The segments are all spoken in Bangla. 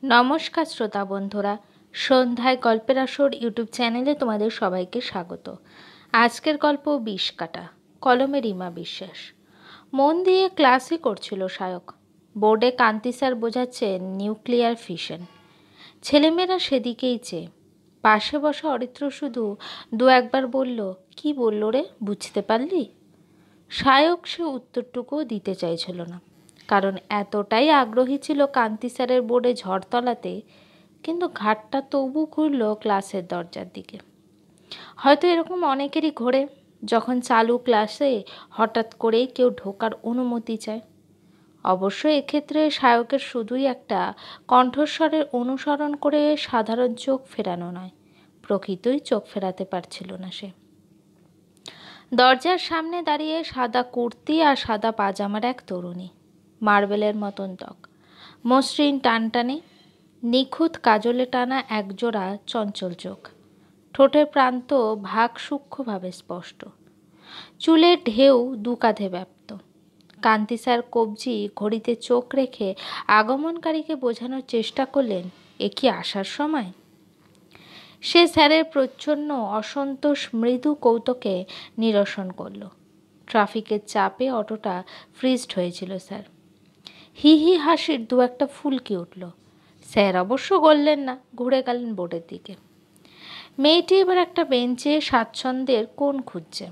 নমস্কার শ্রোতা বন্ধুরা, সন্ধ্যায় গল্পের আসর ইউটিউব চ্যানেলে তোমাদের সবাইকে স্বাগত। আজকের গল্প বিষ কাটা, কলমে রিমা বিশ্বাস। মন দিয়ে ক্লাসই করছিল সায়ক। বোর্ডে কান্তি স্যার বোঝাচ্ছেন নিউক্লিয়ার ফিশন। ছেলেমেয়েরা সেদিকেই চেয়ে। পাশে বসা অরিত্র শুধু দু একবার বলল, কি বলল রে, বুঝতে পারলি? সায়ক সে উত্তরটুকুও দিতে চাইছিল না, কারণ এতটাই আগ্রহী ছিল কান্তি স্যারের বোর্ডে ঝড় তলাতে। কিন্তু ঘাটটা তবু ঘুরল ক্লাসের দরজার দিকে। হয়তো এরকম অনেকেরই ঘোরে, যখন চালু ক্লাসে হঠাৎ করেই কেউ ঢোকার অনুমতি চায়। অবশ্য এক্ষেত্রে সায়কের শুধুই একটা কণ্ঠস্বরের অনুসরণ করে সাধারণ চোখ ফেরানো নয়, প্রকৃতই চোখ ফেরাতে পারছিল না সে। দরজার সামনে দাঁড়িয়ে সাদা কুর্তি আর সাদা পাজামার এক তরুণী, মার্বেলের মতন ত্বক, মসৃণ টানটানে, নিখুঁত কাজলে টানা একজোড়া চঞ্চল চোখ, ঠোঁটের প্রান্ত ভাগ সূক্ষ্মভাবে স্পষ্ট, চুলের ঢেউ দু কাঁধে ব্যাপ্ত। কান্তি স্যার কবজি ঘড়িতে চোখ রেখে আগমনকারীকে বোঝানোর চেষ্টা করলেন, এ কি আসার সময়? সে স্যারের প্রচ্ছন্ন অসন্তোষ মৃদু কৌতুকে নিরসন করল। ট্রাফিকের চাপে অটোটা ফ্রিজড হয়েছিল স্যার। হি হি হাসির দু একটা ফুলকি উঠল। স্যার অবশ্য গললেন না, ঘুরে গেলেন বোর্ডের দিকে। মেয়েটি এবার একটা বেঞ্চে স্বাচ্ছন্দ্যের কোণ খুঁজছে।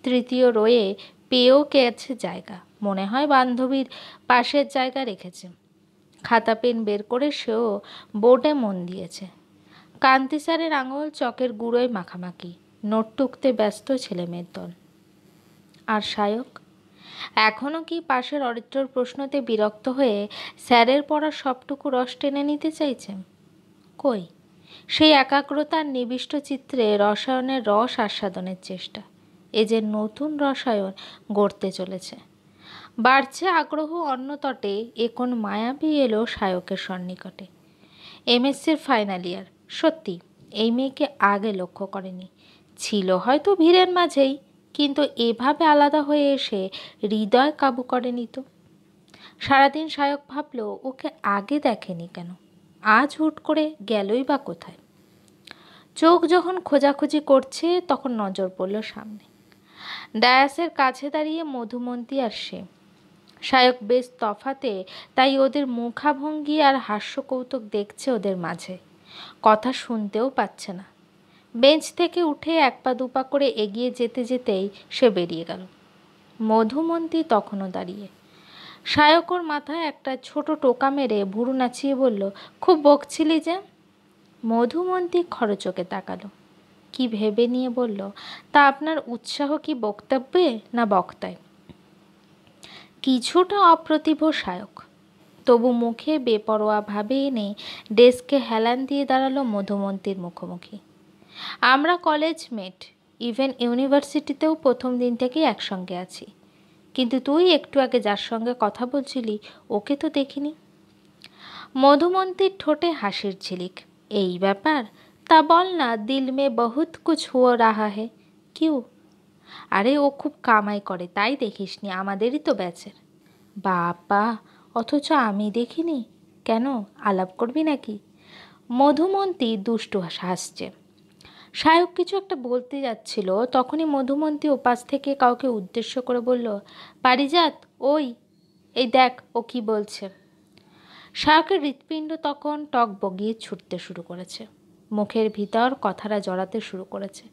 তৃতীয় রোয়ে পেয়েও গেছে জায়গা, মনে হয় বান্ধবীর পাশের জায়গা রেখেছে। খাতা পেন বের করে সেও বোর্ডে মন দিয়েছে। কান্তি স্যারের আঙুল চকের গুঁড়োয় মাখামাখি, নোট টুকতে ব্যস্ত ছেলেমেয়ের দল। আর সায়ক এখনও কি পাশের অরিত্রর প্রশ্নতে বিরক্ত হয়ে স্যারের পড়া সবটুকু রস টেনে নিতে চাইছে? কই, সেই একাগ্রতার নিবিষ্ট চিত্রে রসায়নের রস আস্বাদনের চেষ্টা। এ যে নতুন রসায়ন গড়তে চলেছে। বাড়ছে আগ্রহ অন্য তটে। এ কোন মায়াবী এলো সায়কের সন্নিকটে। এমএসসির ফাইনাল ইয়ার। সত্যি এই মেয়েকে আগে লক্ষ্য করেনি। ছিল হয়তো ভিড়ের মাঝেই, কিন্তু এভাবে আলাদা হয়ে এসে হৃদয় কাবু করেনি তো। সারাদিন সায়ক ভাবল, ওকে আগে দেখেনি কেন, আজ হুট করে গেলই বা কোথায়? চোখ যখন খোঁজাখুঁজি করছে তখন নজর পড়ল সামনে। ডায়াসের কাছে দাঁড়িয়ে মধুমন্তী আর সে। সায়ক বেশ তফাতে, তাই ওদের মুখাভঙ্গি আর হাস্যকৌতুক দেখছে ওদের মাঝে, কথা শুনতেও পাচ্ছে না। বেঞ্চ থেকে উঠে এক পা দুপা করে এগিয়ে যেতে যেতেই সে বেরিয়ে গেল। মধুমন্তী তখনও দাঁড়িয়ে। সায়ক ওর মাথায় একটা ছোট টোকা মেরে ভুরু নাচিয়ে বলল, খুব বকছিলি যে? মধুমন্তী খরচোকে তাকালো, কি ভেবে নিয়ে বলল, তা আপনার উৎসাহ কি বক্তব্যে না বক্তায়? কিছুটা অপ্রতিভ সায়ক, তবু মুখে বেপরোয়া ভাবে এনে ডেস্কে হেলান দিয়ে দাঁড়ালো মধুমন্তীর মুখোমুখি। আমরা কলেজ মেট, ইভেন ইউনিভার্সিটিতেও প্রথম দিন থেকেই একসঙ্গে আছি, কিন্তু তুই একটু আগে যার সঙ্গে কথা বলছিলি ওকে তো দেখিনি। মধুমন্তীর ঠোঁটে হাসির ঝিলিক, এই ব্যাপার? তা বল না, দিল মে বহুত কুছ হুয়া রাহা হে। কিউ? আরে ও খুব কামাই করে, তাই দেখিসনি, আমাদেরই তো ব্যাচের। বাবা, অথচ আমি দেখিনি? কেন, আলাপ করবি নাকি? মধুমন্তী দুষ্টু হাসছে। সায়ক কিছু একটা বলতে যাচ্ছিল, তখনই মধুমন্তী ওপাশ থেকে কাউকে উদ্দেশ্য করে বলল, পারিজাত, ওই, এই দেখ ও কি বলছে। সায়কের হৃৎপিণ্ড তখন টক বগিয়ে ছুটতে শুরু করেছে, মুখের ভিতর কথাটা জড়াতে শুরু করেছে।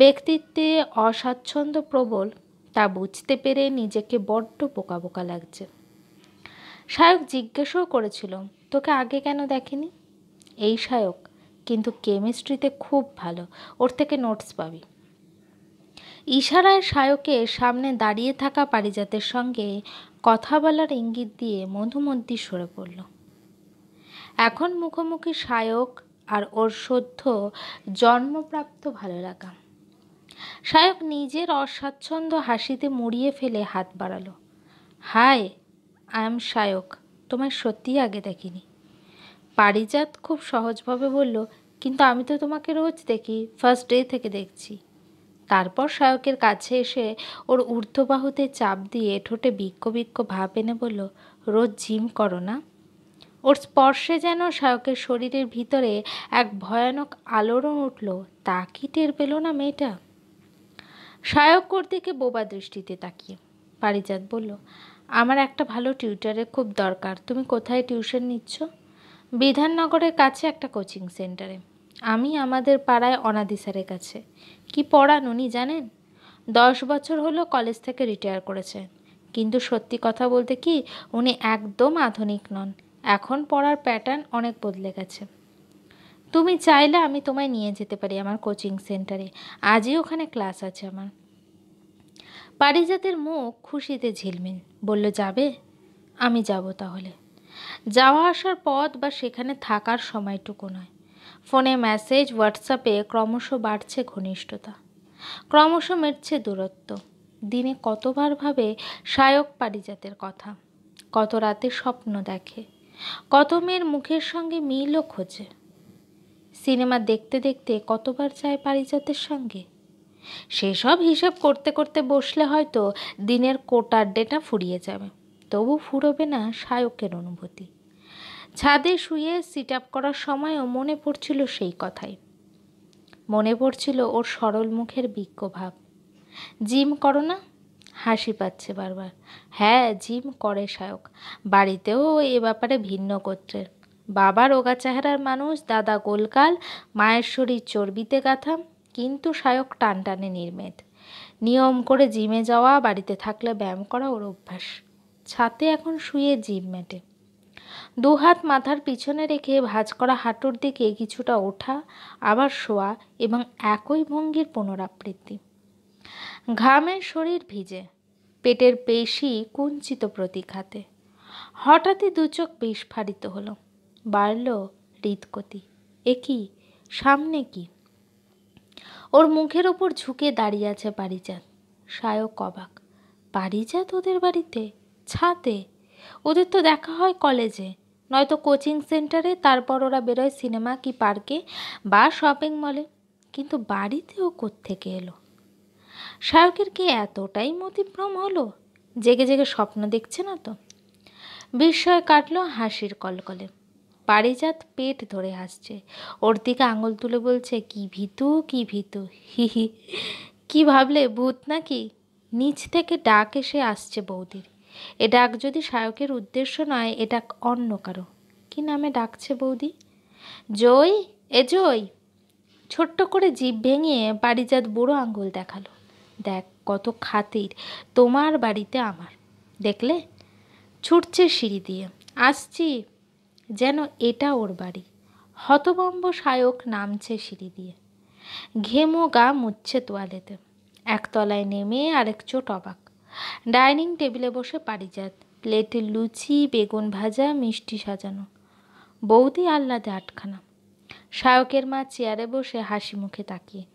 ব্যক্তিত্বে অস্বাচ্ছন্দ্য প্রবল, তা বুঝতে পেরে নিজেকে বড্ড বোকা বোকা লাগছে। সায়ক জিজ্ঞেসও করেছিল, তোকে আগে কেন দেখেনি? এই সায়ক কিন্তু কেমিস্ট্রিতে খুব ভালো, ওর থেকে নোটস পাবি। ইশারায় সায়কের সামনে দাঁড়িয়ে থাকা পারিজাতের সঙ্গে কথা বলার ইঙ্গিত দিয়ে মধুমন্তী সরে পড়ল। এখন মুখোমুখি সায়ক আর ওর সদ্য জন্মপ্রাপ্ত ভালো লাগা। সায়ক নিজের অস্বাচ্ছন্দ্য হাসিতে মুড়িয়ে ফেলে হাত বাড়ালো। হাই, আই এম সায়ক, তোমায় সত্যিই আগে দেখিনি। পারিজাত খুব সহজভাবে বলল, কিন্তু আমি তো তোমাকে রোজ দেখি, ফার্স্ট ডে থেকে দেখছি। তারপর সায়কের কাছে এসে ওর ঊর্ধ্ববাহুতে চাপ দিয়ে ঠোঁটে বিক্ষ বিক্ষ ভাব এনে বলল, রোজ জিম করো না? ওর স্পর্শে যেন সায়কের শরীরের ভিতরে এক ভয়ানক আলোড়ন উঠল। তা কি টের পেল না মেয়েটা? সায়ক ওর দিকে বোবা দৃষ্টিতে তাকিয়ে। পারিজাত বলল, আমার একটা ভালো টিউটারের খুব দরকার। তুমি কোথায় টিউশন নিচ্ছ? বিধাননগরের কাছে একটা কোচিং সেন্টারে। আমি আমাদের পাড়ায় অনাদি স্যারের কাছে। কি পড়ান উনি জানেন? 10 বছর হলো কলেজ থেকে রিটায়ার করেছেন, কিন্তু সত্যি কথা বলতে কি, উনি একদম আধুনিক নন। এখন পড়ার প্যাটার্ন অনেক বদলে গেছে। তুমি চাইলে আমি তোমায় নিয়ে যেতে পারি আমার কোচিং সেন্টারে। আজই ওখানে ক্লাস আছে আমার। পারিজাতের মুখ খুশিতে ঝিলমিল। বলল, যাবে? আমি যাব তাহলে। যাওয়া আসার পথ বা সেখানে থাকার সময়টুকু নয়। ফোনে মেসেজ, হোয়াটসঅ্যাপে ক্রমশ বাড়ছে ঘনিষ্ঠতা, ক্রমশ মিটছে দূরত্ব। দিনে কতবার ভাবে সায়ক পারিজাতের কথা, কত রাতে স্বপ্ন দেখে, কত মেয়ের মুখের সঙ্গে মিলও খোঁজে। সিনেমা দেখতে দেখতে কতবার যায় পারিজাতের সঙ্গে। সেসব হিসেব করতে করতে বসলে হয়তো দিনের কোটার ডেটা ফুরিয়ে যাবে, তবু ফুরোবে না সায়কের অনুভূতি। ছাদে শুয়ে সিট আপ করার সময়ও মনে পড়ছিল সেই কথাই। মনে পড়ছিল ওর সরল মুখের বিজ্ঞ ভাব। জিম করো না? হাসি পাচ্ছে বারবার। হ্যাঁ, জিম করে সায়ক। বাড়িতেও এ ব্যাপারে ভিন্ন গোত্রের। বাবা রোগা চেহারার মানুষ, দাদা গোলকাল, মায়ের শরীর চর্বিতে গাঁথা, কিন্তু সায়ক টানটানে নির্মেদ। নিয়ম করে জিমে যাওয়া, বাড়িতে থাকলে ব্যায়াম করা ওর অভ্যাস। ছাতে এখন শুয়ে জিম ম্যাটে, দুহাত মাথার পিছনে রেখে ভাঁজ করা হাঁটুর দিকে কিছুটা ওঠা, আবার শোয়া এবং একই ভঙ্গির পুনরাবৃত্তি। ঘামে শরীর ভিজে, পেটের পেশি কুঞ্চিত প্রতিঘাতে। হঠাৎই দুচোখ বিস্ফারিত হলো, বাড়ল হৃদগতি। এ কি, সামনে কি? ওর মুখের ওপর ঝুঁকে দাঁড়িয়ে আছে পারিজাত। সায়ক অবাক। পারিজাত ওদের বাড়িতে, ছাদে? ওদের তো দেখা হয় কলেজে, নয়তো কোচিং সেন্টারে, তারপর ওরা বেরোয় সিনেমা কি পার্কে বা শপিং মলে, কিন্তু বাড়িতেও কোত্থেকে এলো? সায়কের কি এতটাই মতিভ্রম হলো? জেগে জেগে স্বপ্ন দেখছে না তো? বিস্ময় কাটলো হাসির কলকলে। পারিজাত পেট ধরে হাসছে, ওর দিকে আঙুল তুলে বলছে, কি ভীতু, কি ভীতু, হি হি। কি ভাবলে, ভূত নাকি? নিচ থেকে ডাক এসে আসছে বৌদির। এ ডাক যদি সায়কের উদ্দেশ্য নয়, এটা অন্য কারো। কি নামে ডাকছে বৌদি? জয়, এ জয়। ছোট্ট করে জিভ ভেঙে পারিজাত বুড়ো আঙ্গুল দেখালো। দেখ কত খাতির তোমার বাড়িতে আমার, দেখলে? ছুটছে সিঁড়ি দিয়ে। আসছি, যেন এটা ওর বাড়ি। হতভম্ব সায়ক নামছে সিঁড়ি দিয়ে, ঘেমো গা মুছছে তোয়ালেতে। একতলায় নেমে আরেক চোট অবাক। ডাইনিং টেবিলে বসে পারিজাত, প্লেটে লুচি, বেগুন ভাজা, মিষ্টি সাজানো। বৌদি আহ্লাদে আটখানা। সায়কের মা চেয়ারে বসে হাসি মুখে তাকিয়ে।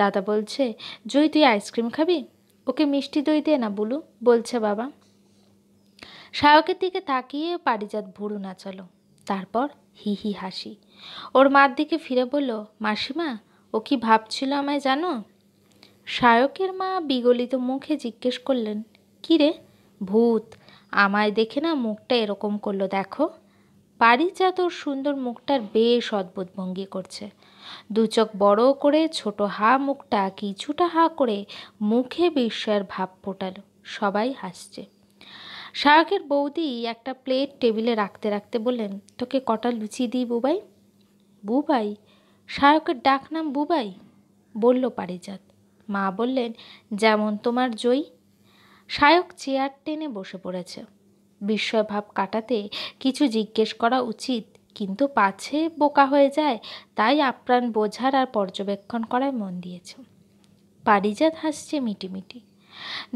দাদা বলছে, জয় তুই আইসক্রিম খাবি? ওকে মিষ্টি দই দে না বুলু, বলছে বাবা। সায়কের দিকে তাকিয়ে পারিজাত ভুরু নাচালো, তারপর হি হি হাসি। ওর মার দিকে ফিরে বলল, মাসিমা, ও কি ভাবছিল আমায় জানো? সায়কের মা বিগলিত মুখে জিজ্ঞেস করলেন, কি রে? ভূত। আমায় দেখে না মুখটা এরকম করলো, দেখো। পারিজাত ওর সুন্দর মুখটার বেশ অদ্ভুত ভঙ্গি করছে। দু চোখ বড় করে ছোট হা মুখটা কিছুটা হা করে মুখে বিস্ময়ের ভাব ফোটালো। সবাই হাসছে। সায়কের বৌদি একটা প্লেট টেবিলে রাখতে রাখতে বললেন, তোকে কটা লুচি দিই বুবাই? বুবাই? সায়কের ডাক নাম বুবাই? বলল পারিজাত। মা বললেন, যেমন তোমার জয়। সায়ক চেয়ার টেনে বসে পড়েছে। বিস্ময় ভাব কাটাতে কিছু জিজ্ঞেস করা উচিত, কিন্তু পাছে বোকা হয়ে যায়, তাই আপ্রাণ বোঝার আর পর্যবেক্ষণ করায় মন দিয়েছে। পারিজাত হাসছে মিটিমিটি।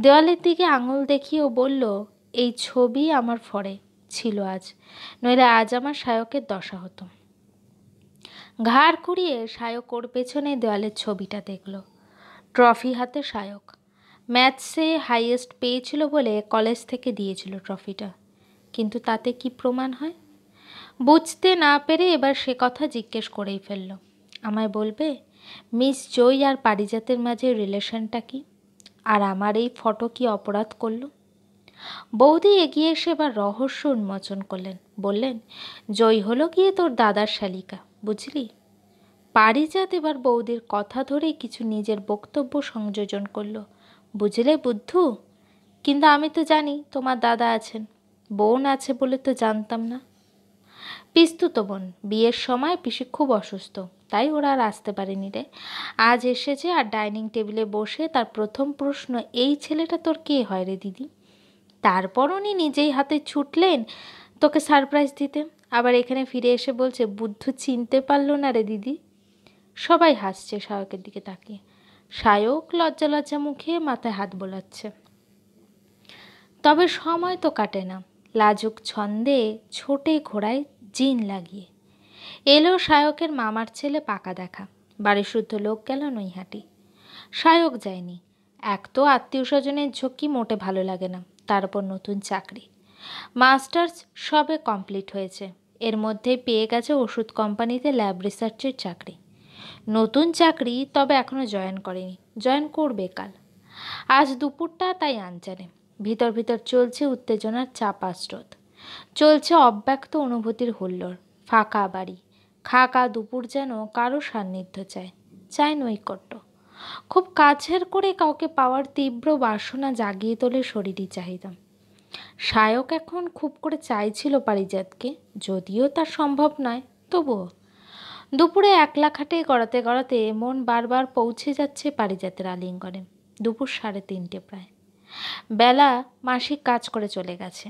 দেওয়ালের দিকে আঙুল দেখিয়েও বলল, এই ছবি আমার ফরে ছিল আজ, নইলে আজ আমার সায়কের দশা হতো। ঘাড় কুড়িয়ে সায়ক ওর পেছনে দেওয়ালের ছবিটা দেখল। ট্রফি হাতে সায়ক। ম্যাথসে হাইয়েস্ট পেয়েছিল বলে কলেজ থেকে দিয়েছিল ট্রফিটা, কিন্তু তাতে কি প্রমাণ হয়? বুঝতে না পেরে এবার সে কথা জিজ্ঞেস করেই ফেলল, আমায় বলবে মিস জয় আর পারিজাতের মাঝে রিলেশনটা কি? আর আমার এই ফটো কি অপরাধ করল? বৌদি এগিয়ে এসে এবার রহস্য উন্মোচন করলেন। বললেন, জয় হলো গিয়ে তোর দাদার শালিকা, বুঝলি? পারিজাত এবার বৌদির কথা ধরেই কিছু নিজের বক্তব্য সংযোজন করলো। বুঝলে বুদ্ধু, কিন্তু আমি তো জানি তোমার দাদা আছেন, বোন আছে বলে তো জানতাম না। পিস্তুত বোন, বিয়ের সময় পিসি খুব অসুস্থ, তাই ওরা আর আসতে পারেনি রে। আজ এসেছে আর ডাইনিং টেবিলে বসে তার প্রথম প্রশ্ন, এই ছেলেটা তোর কে হয় রে দিদি? তারপর উনি নিজেই হাতে ছুটলেন তোকে সারপ্রাইজ দিতে। আবার এখানে ফিরে এসে বলছে বুদ্ধু চিনতে পারলো না রে দিদি। সবাই হাসছে সায়কের দিকে তাকিয়ে। সায়ক লজ্জা লজ্জা মুখে মাথায় হাত বোলাচ্ছে। তবে সময় তো কাটে না, লাজুক ছন্দে ছোটে ঘোড়ায় জিন লাগিয়ে এলো সায়কের মামার ছেলে পাকা দেখা। বাড়ি শুদ্ধ লোক গেল নৈহাটি। সায়ক যায়নি। এক তো আত্মীয় স্বজনের ঝক্কি মোটে ভালো লাগে না, তার উপর নতুন চাকরি। মাস্টার্স সবে কমপ্লিট হয়েছে, এর মধ্যেই পেয়ে গেছে ওষুধ কোম্পানিতে ল্যাব রিসার্চের চাকরি। নতুন চাকরি, তবে এখনও জয়েন করেনি, জয়েন করবে কাল। আজ দুপুরটা তাই আনজানে। ভিতর ভিতর চলছে উত্তেজনার চাপা স্রোত, চলছে অব্যক্ত অনুভূতির হুল্লোড়। ফাঁকা বাড়ি, খাকা দুপুর যেন কারো সান্নিধ্য চায়, চায় নৈকট্য। খুব কাছের করে কাউকে পাওয়ার তীব্র বাসনা জাগিয়ে তোলে শরীরী চাহিদা। সায়ক এখন খুব করে চাইছিল পারিজাতকে, যদিও তার সম্ভব নয়, তবুও। দুপুরে একলা খাটে গড়াতে গড়াতে মন বারবার পৌঁছে যাচ্ছে পারিজাতের আলিঙ্গনে। দুপুর 3:30 প্রায়। বেলা মাসিক কাজ করে চলে গেছে।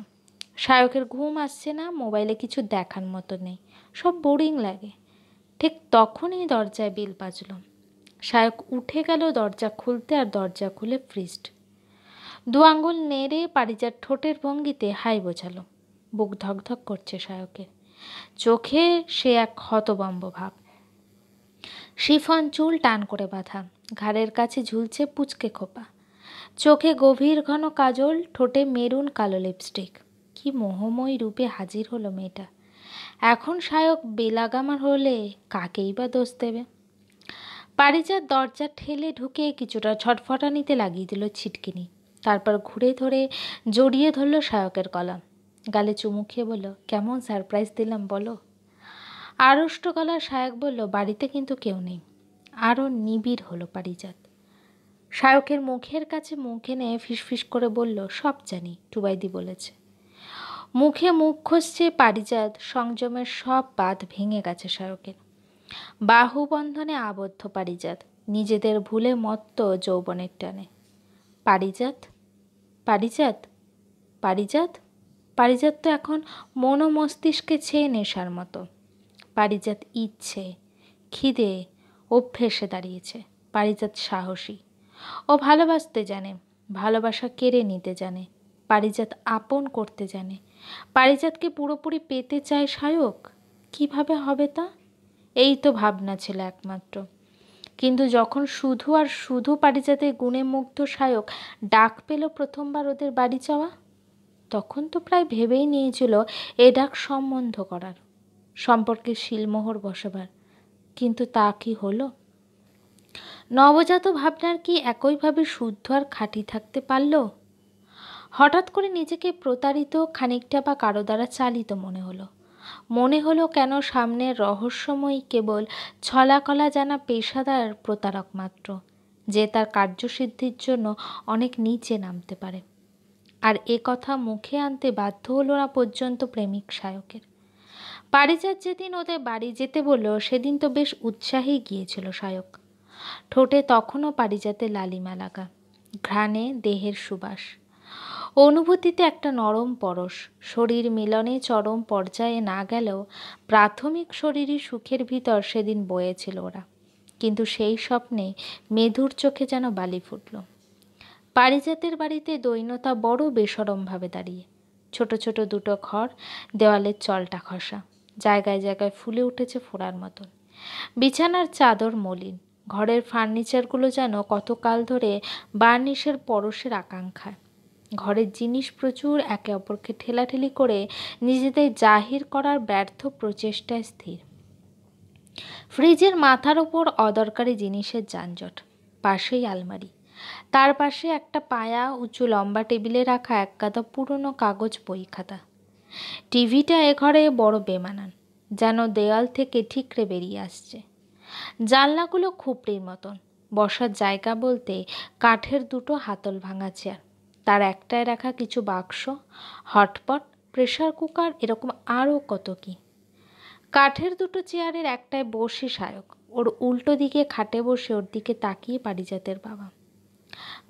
সায়কের ঘুম আসছে না, মোবাইলে কিছু দেখার মতো নেই, সব বোরিং লাগে। ঠিক তখনই দরজায় বেল বাজল। সায়ক উঠে গেল দরজা খুলতে, আর দরজা খুলে ফ্রিস্ট। 2 আঙ্গুল নেড়ে পারিজাত ঠোঁটের ভঙ্গিতে হাই বোঝালো। বুক ধকধক করছে সায়কের, চোখে সে এক হতবম্ব ভাব। শিফন চুল টান করে বাঁধা, ঘাড়ের কাছে ঝুলছে পুচকে খোপা, চোখে গভীর ঘন কাজল, ঠোঁটে মেরুন কালো লিপস্টিক। কি মোহময়ী রূপে হাজির হলো মেয়েটা। এখন সায়ক বেলাগামার হলে কাকেই বা দোষ দেবে? পারিজাত দরজা ঠেলে ঢুকে কিছুটা ছটফটানিতে লাগিয়ে দিল ছিটকিনি। তারপর ঘুরে ধরে জড়িয়ে ধরল সায়কের গলা, গালে চুমু খেয়ে বলল, কেমন সারপ্রাইজ দিলাম বলো? আড়ষ্ট গলা সায়ক বলল, বাড়িতে কিন্তু কেউ নেই। আরও নিবিড় হলো পারিজাত। সায়কের মুখের কাছে মুখ এনে ফিসফিস করে বলল, সব জানি, টুবাইদি বলেছে। মুখে মুখ ঘষছে পারিজাত, সংযমের সব বাঁধ ভেঙে গেছে সায়কের। বাহুবন্ধনে আবদ্ধ পারিজাত, নিজেদের ভুলে মত্ত যৌবনের টানে। পারিজাত, পারিজাত, পারিজাত। পারিজাত তো এখন মন ও মস্তিষ্কে ছেয়ে নেশার মতো। পারিজাত ইচ্ছে, খিদে, অভ্যেসে দাঁড়িয়েছে। পারিজাত সাহসী, ও ভালোবাসতে জানে, ভালোবাসা কেড়ে নিতে জানে, পারিজাত আপন করতে জানে। পারিজাতকে পুরোপুরি পেতে চায় সায়ক। কিভাবে হবে তা? এই তো ভাবনা ছিল একমাত্র। কিন্তু যখন শুধু আর শুধু পারিজাতের গুণে মুগ্ধ সায়ক ডাক পেল প্রথমবার ওদের বাড়ি যাওয়া, তখন তো প্রায় ভেবেই নিয়েছিল এ ডাক সম্বন্ধ করার, সম্পর্কে শিলমোহর বসাবার। কিন্তু তা কি হলো? নবজাত ভাবনার কি একইভাবে শুদ্ধ আর খাঁটি থাকতে পারল? হঠাৎ করে নিজেকে প্রতারিত, খানিকটা বা কারো দ্বারা চালিত মনে হলো কেন সামনের রহস্যময়ী কেবল ছলাকলা জানা পেশাদার প্রতারক মাত্র, যে তার কার্যসিদ্ধির জন্য অনেক নিচে নামতে পারে। আর এ কথা মুখে আনতে বাধ্য হলো না পর্যন্ত প্রেমিক সায়কের। পারিজাত যেদিন ওদের বাড়ি যেতে বলল, সেদিন তো বেশ উৎসাহী গিয়েছিল সায়ক। ঠোঁটে তখনও পারিজাতের লালিমা লাগা, ঘ্রাণে দেহের সুবাস, অনুভূতিতে একটা নরম পরশ। শরীর মিলনে চরম পর্যায়ে না গেলেও প্রাথমিক শরীরী সুখের ভিতর সেদিন বয়েছিল ওরা। কিন্তু সেই স্বপ্নে মেধুর চোখে যেন বালি ফুটল। পারিজাতের বাড়িতে দৈন্যতা বড় বেসরমভাবে দাঁড়িয়ে। ছোট ছোট দুটো ঘর, দেওয়ালের চলটা খসা, জায়গায় জায়গায় ফুলে উঠেছে ফোড়ার মতন। বিছানার চাদর মলিন, ঘরের ফার্নিচারগুলো যেন কতকাল ধরে বার্নিশের পরশের আকাঙ্ক্ষায়। ঘরের জিনিস প্রচুর, একে অপরকে ঠেলাঠেলি করে নিজেদের জাহির করার ব্যর্থ প্রচেষ্টায় স্থির। ফ্রিজের মাথার ওপর অদরকারি জিনিসের যানজট, পাশেই আলমারি, তার পাশে একটা পায়া উঁচু লম্বা টেবিলে রাখা এক গাদা পুরনো কাগজ বই খাতা। টিভিটা এ ঘরে বড় বেমানান, যেন দেয়াল থেকে ঠিকরে বেরিয়ে আসছে। জানলাগুলো খুপড়ির মতন। বসার জায়গা বলতে কাঠের দুটো হাতল ভাঙা চেয়ার, তার একটায় রাখা কিছু বাক্স, হটপট, প্রেসার কুকার, এরকম আরও কত কি। কাঠের দুটো চেয়ারের একটায় বসে সায়ক, ওর উল্টো দিকে খাটে বসে ওর দিকে তাকিয়ে পারিজাতের বাবা।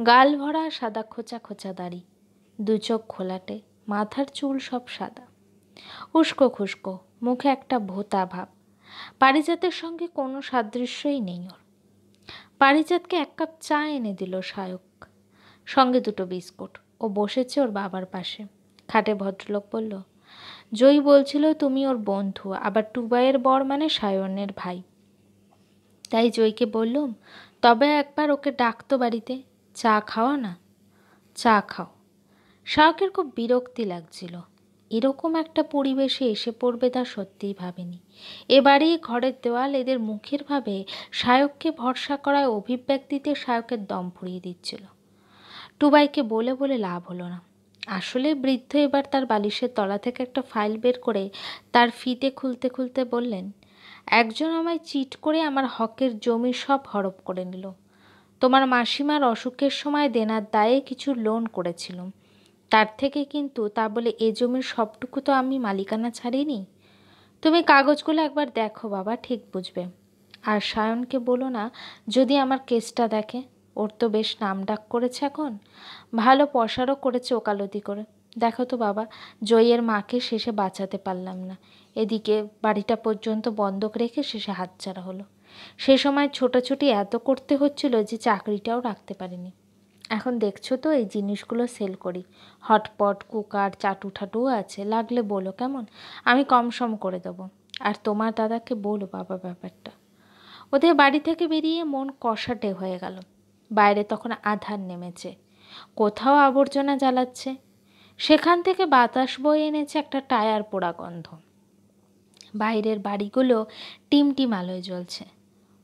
গাল ভরা সাদা খোঁচা খোঁচা দাড়ি, দু চোখ ঘোলাটে, মাথার চুল সব সাদা, উস্কো খুস্কো, মুখে একটা ভোঁতা ভাব। পারিজাতের সঙ্গে কোনো সাদৃশ্যই নেই ওর। পারিজাতকে এক কাপ চা এনে দিল সায়ক, সঙ্গে দুটো বিস্কুট। ও বসেছে ওর বাবার পাশে। খাটে ভদ্রলোক বলল, জয়ী বলছিল তুমি ওর বন্ধু, আবার টুবাইয়ের বর মানে সায়নের ভাই। তাই জয়ীকে বললুম, তবে একবার ওকে ডাকতো বাড়িতে, চা খাওয়া না। চা খাও। সায়কের খুব বিরক্তি লাগছিল। এরকম একটা পরিবেশে এসে পড়বে তা সত্যিই ভাবেনি। এবারেই ঘরের দেওয়াল এদের মুখের ভাবে সায়ককে ভরসা করায় অভিব্যক্তিতে সায়কের দম ফুরিয়ে দিচ্ছিল। টুবাইকে বলে বলে লাভ হলো না। আসলে বৃদ্ধ এবার তার বালিশের তলা থেকে একটা ফাইল বের করে তার ফিতে খুলতে খুলতে বললেন, একজন আমায় চিট করে আমার হকের জমি সব হরপ করে নিল। তোমার মাসিমার অসুখের সময় দেনার দায়ে কিছু লোন করেছিলাম, তার থেকে কিন্তু তা বলে এ জমির সবটুকু তো আমি মালিকানা ছাড়িনি। তুমি কাগজগুলো একবার দেখো বাবা, ঠিক বুঝবে। আর সায়নকে বলো না যদি আমার কেসটা দেখে, ওর তো বেশ নামডাক করেছে এখন, ভালো পয়সারও করেছে ওকালতি করে। দেখো তো বাবা, জয়ের মাকে শেষে বাঁচাতে পারলাম না, এদিকে বাড়িটা পর্যন্ত বন্ধক রেখে শেষে হাতছাড়া হলো। সে সময় ছোটাছুটি এত করতে হচ্ছিল যে চাকরিটাও রাখতে পারিনি। এখন দেখছো তো এই জিনিসগুলো সেল করি, হটপট, কুকার, চাটু ঠাটুও আছে, লাগলে বলো কেমন, আমি কম সম করে দেবো। আর তোমার দাদাকে বলো বাবা ব্যাপারটা। ওদের বাড়ি থেকে বেরিয়ে মন কষাটে হয়ে গেল। বাইরে তখন আধার নেমেছে, কোথাও আবর্জনা জ্বালাচ্ছে, সেখান থেকে বাতাস বয়ে এনেছে একটা টায়ার পোড়া গন্ধ। বাইরের বাড়িগুলো টিমটিম আলোয় জ্বলছে।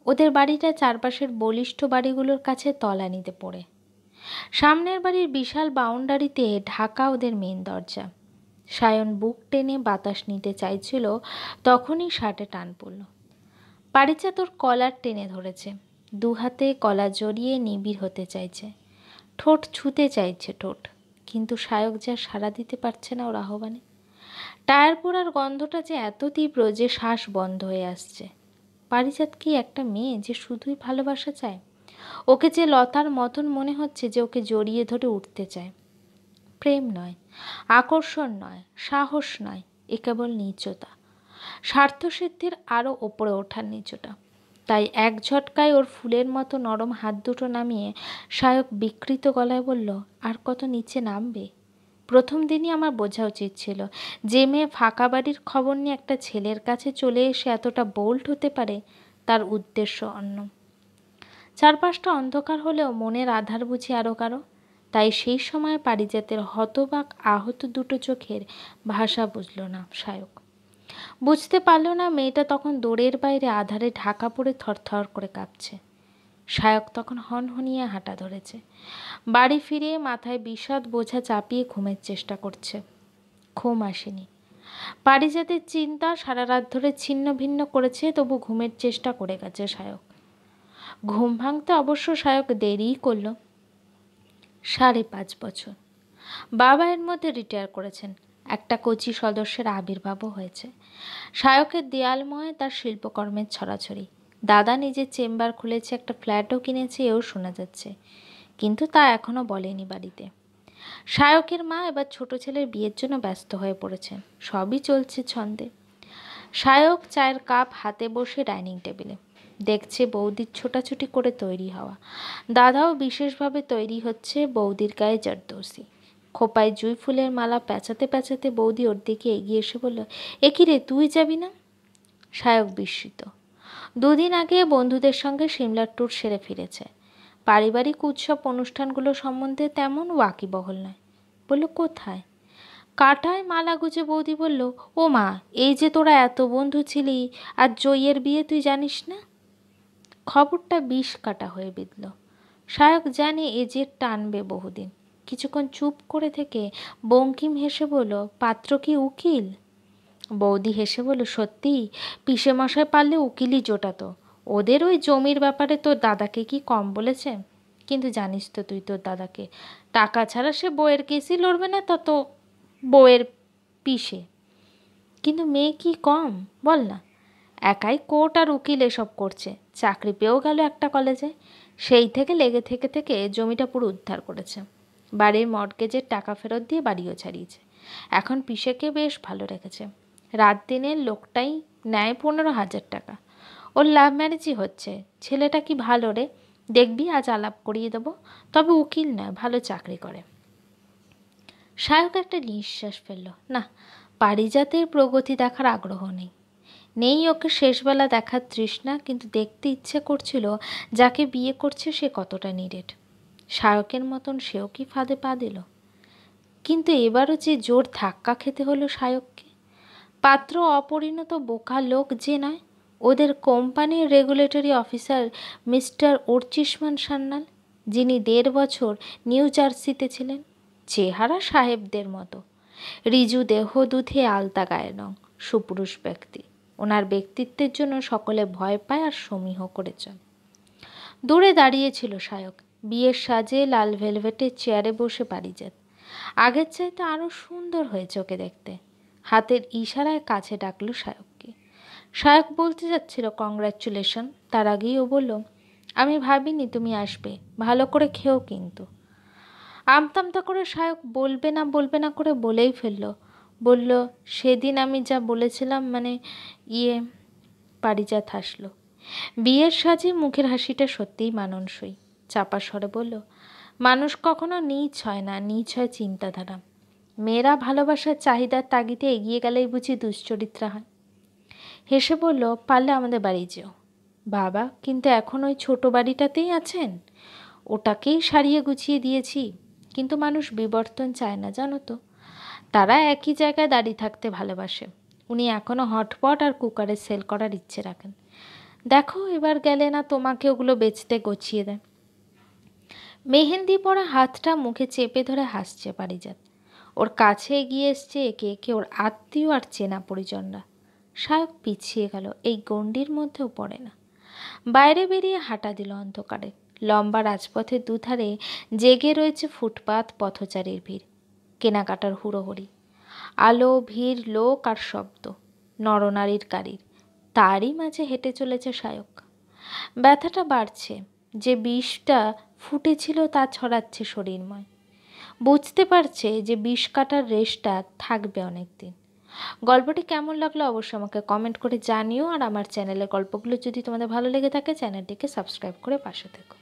ওদের বাড়িটা চারপাশের বলিষ্ঠ বাড়িগুলোর কাছে তলানিতে পড়ে। সামনের বাড়ির বিশাল বাউন্ডারিতে ঢাকা ওদের মেন দরজা। সায়ন বুক টেনে বাতাস নিতে চাইছিল, তখনই শার্টে টান পড়ল। পারিজাত ওর কলার টেনে ধরেছে, দু হাতে কলা জড়িয়ে নিবিড় হতে চাইছে, ঠোঁট ছুঁতে চাইছে ঠোঁট, কিন্তু সায়ক যা সাড়া দিতে পারছে না ওর আহ্বানে। টায়ার পোড়ার গন্ধটা যে এত তীব্র যে শ্বাস বন্ধ হয়ে আসছে। পারিজাত কি একটা মেয়ে যে শুধুই ভালোবাসা চায়? ওকে যে লতার মতন মনে হচ্ছে যে ওকে জড়িয়ে ধরে উঠতে চায়। প্রেম নয়, আকর্ষণ নয়, সাহস নয়, এ কেবল নীচতা, স্বার্থসিদ্ধির আরও ওপরে ওঠার নিচটা। তাই এক ঝটকায় ওর ফুলের মতো নরম হাত দুটো নামিয়ে সায়ক বিকৃত গলায় বলল, আর কত নিচে নামবে? প্রথম দিনই আমার বোঝা উচিত ছিল যে মেয়ে ফাঁকা বাড়ির খবর নিয়ে একটা ছেলের কাছে চলে এসে এতটা বোল্ড হতে পারে, তার উদ্দেশ্য অন্য। চারপাশটা অন্ধকার হলেও মনের আধার বুঝি আরও কারো। তাই সেই সময় পারিজাতের হতবাক আহত দুটো চোখের ভাষা বুঝল না সায়ক। বুঝতে পারল না মেয়েটা তখন দৌড়ের বাইরে আধারে ঢাকা পড়ে থরথর করে কাঁপছে। সায়ক তখন হনহনিয়ে হাঁটা ধরেছে। বাড়ি ফিরে মাথায় বিষাদ বোঝা চাপিয়ে ঘুমের চেষ্টা করছে। ঘুম আসেনি। পারিজাতের চিন্তা সারা রাত ধরে ছিন্ন ভিন্ন করেছে, তবু ঘুমের চেষ্টা করে গেছে সায়ক। ঘুম ভাঙতে অবশ্য সায়ক দেরিই করল। 5.5 বছর। বাবা এর মধ্যে রিটায়ার করেছেন, একটা কোচি সদস্যের আবির্ভাবও হয়েছে। সায়কের দেয়ালময় তার শিল্পকর্মের ছড়াছড়ি। দাদা নিজের চেম্বার খুলেছে, একটা ফ্ল্যাটও কিনেছে, এও শোনা যাচ্ছে, কিন্তু তা এখনও বলেনি বাড়িতে। সায়কের মা এবার ছোট ছেলের বিয়ের জন্য ব্যস্ত হয়ে পড়েছেন, সবই চলছে ছন্দে। সায়ক চায়ের কাপ হাতে বসে ডাইনিং টেবিলে দেখছে বৌদির ছোটাছুটি করে তৈরি হওয়া। দাদাও বিশেষভাবে তৈরি হচ্ছে, বৌদির গায়ে জর্দৌসি, খোপায় জুঁই ফুলের মালা পেঁচাতে পেঁচাতে বৌদি ওর দিকে এগিয়ে এসে বলল, এ কি রে, তুই যাবি না? সায়ক বিস্মিত। 2 দিন আগে বন্ধুদের সঙ্গে সিমলার ট্যুর সেরে ফিরেছে। পারিবারিক উৎসব অনুষ্ঠানগুলো সম্বন্ধে তেমন ওয়াকিবহল নয়। বলল, কোথায়? কাটায় মালা গুজে বৌদি বলল, ও মা, এই যে তোরা এত বন্ধু ছিলি, আর জয়ের বিয়ে তুই জানিস না? খবরটা 20 কাটা হয়ে বিঁধল। সায়ক জানে এ যে টানবে বহুদিন। কিছুক্ষণ চুপ করে থেকে বঙ্কিম হেসে বলল, পাত্র কি উকিল? বৌদি হেসে বলল, সত্যি? পিসে মশাই পারলে উকিলই জোটাতো। ওদের ওই জমির ব্যাপারে তোর দাদাকে কি কম বলেছে? কিন্তু জানিস তো তুই তোর দাদাকে, টাকা ছাড়া সে বউয়ের কেসই লড়বে না, তত বউয়ের পিসে। কিন্তু মেয়ে কি কম বল না? একাই কোর্ট আর উকিল এসব করছে, চাকরি পেয়েও গেল একটা কলেজে। সেই থেকে লেগে থেকে থেকে জমিটা পুরো উদ্ধার করেছে। বাড়ির মর্টগেজের টাকা ফেরত দিয়ে বাড়িও ছাড়িয়েছে। এখন পিসেকে বেশ ভালো রেখেছে। রাত দিনের লোকটাই নেয় 15,000 টাকা। ওর লাভ ম্যারেজই হচ্ছে। ছেলেটা কি ভালো রে, দেখবি আজ আলাপ করিয়ে দেবো। তবে উকিল নয়, ভালো চাকরি করে। সায়ক একটা নিঃশ্বাস ফেলল। না, পারিজাতের প্রগতি দেখার আগ্রহ নেই। নেই ওকে শেষবেলা দেখার তৃষ্ণা, কিন্তু দেখতে ইচ্ছে করছিল যাকে বিয়ে করছে সে কতটা নিরেট। সায়কের মতন সেও কি ফাঁদে পা দিল? কিন্তু এবারও যে জোর ধাক্কা খেতে হলো সায়ককে। পাত্র অপরিণত বোকা লোক যে নয়। ওদের কোম্পানির regulatory officer mister Archishman Sanyal, যিনি 1.5 বছর নিউ জার্সিতে ছিলেন। চেহারা সাহেবদের মতো, রিজু দেহ, দুধে আলতা গায়ের রং, সুপুরুষ ব্যক্তি। ওনার ব্যক্তিত্বের জন্য সকলে ভয় পায় আর সমীহ করে চলে। দূরে দাঁড়িয়েছিল সায়ক, বিয়ের সাজে লাল ভেলভেটের চেয়ারে বসে পারিজাত। আগের চাইতে আরও সুন্দর হয়েছে ওকে দেখতে। হাতের ইশারায় কাছে ডাকলো সায়ককে। সায়ক বলতে যাচ্ছিল কংগ্রাচুলেশন, তার আগেই ও বলল, আমি ভাবিনি তুমি আসবে, ভালো করে খেও কিন্তু। আমতামতা করে সায়ক বলবে না করে বলেই ফেলল। বলল, সেদিন আমি যা বলেছিলাম মানে পারিজাত হাসল। বিয়ের সাজে মুখের হাসিটা সত্যিই মানানসই। চাপা স্বরে বলল, মানুষ কখনো নীচ হয় না, নীচ হয় চিন্তাধারা। মেয়েরা ভালোবাসার চাহিদার তাগিদে এগিয়ে গেলেই বুঝি দুশ্চরিত্রা হয়। হেসে বলল, পারলে আমাদের বাড়ি যেও। বাবা, কিন্তু এখন ওই ছোট বাড়িটাতেই আছেন? ওটাকেই সারিয়ে গুছিয়ে দিয়েছি, কিন্তু মানুষ বিবর্তন চায় না জানো তো। তারা একই জায়গায় দাঁড়িয়ে থাকতে ভালোবাসে। উনি এখনও হটপট আর কুকারে সেল করার ইচ্ছে রাখেন। দেখো এবার গেলে না তোমাকে ওগুলো বেচতে গছিয়ে দেয়। মেহেন্দি পরা হাতটা মুখে চেপে ধরে হাসছে পারিজাত। ওর কাছে এগিয়ে এসছে একে একে ওর আত্মীয় আর চেনা পরিজনরা। সায়ক পিছিয়ে গেল, এই গণ্ডির মধ্যেও পড়ে না। বাইরে বেরিয়ে হাঁটা দিল অন্ধকারে। লম্বা রাজপথের দুধারে জেগে রয়েছে ফুটপাত, পথচারীর ভিড়, কেনাকাটার হুড়োহুড়ি, আলো, ভিড়, লোক আর শব্দ, নরনারীর গাড়ির। তারই মাঝে হেঁটে চলেছে সায়ক। ব্যথাটা বাড়ছে, যে বিষটা ফুটেছিল তা ছড়াচ্ছে শরীরময়। বুঝতে পারছে যে বিষ কাটার রেশটা থাকবে অনেক দিন। গল্পটি কেমন লাগলো অবশ্যই আমাকে কমেন্ট করে জানিও। আর আমার চ্যানেলের গল্পগুলো যদি তোমাদের ভালো লেগে থাকে চ্যানেলটিকে সাবস্ক্রাইব করে পাশে থেকো।